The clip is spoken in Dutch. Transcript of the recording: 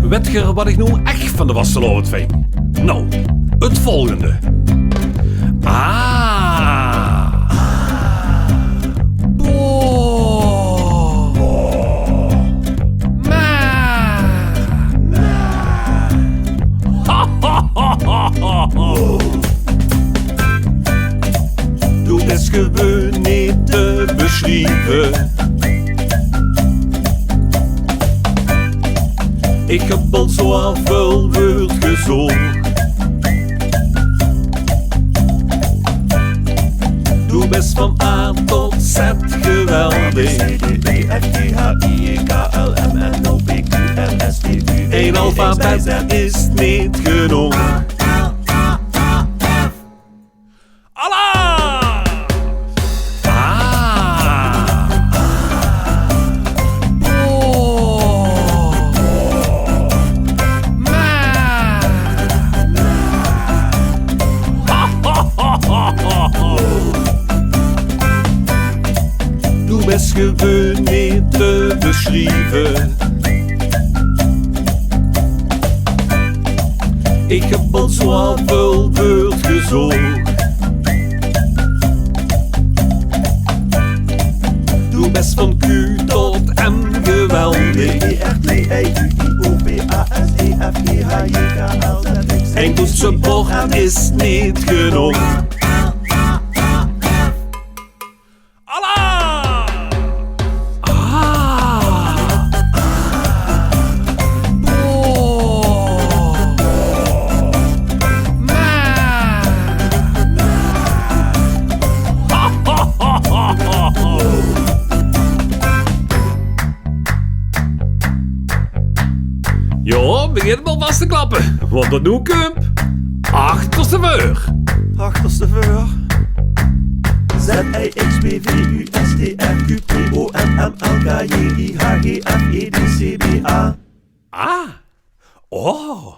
Weet je wat ik nou echt van de wasseloven vind? Nou, het volgende. Doe is gewoon niet te beschrijven. Ik heb al zoveel woord gezocht. Doe best van A tot Z geweldig. Eén alfabet is niet genoeg. Doe best gewoon niet te beschrijven. Ik heb al zoveel woord gezocht. Doe best van Q tot M geweldig. Eén toetsenbord is niet genoeg. Ja, begin wel vast te klappen, want dat doe ik hem. Achterste veur. Achterste veur. Z-I-X-B-V-U-S-T-R-Q-P-O-N-M-L-K-J-I-H-G-F-E-D-C-B-A. Oh.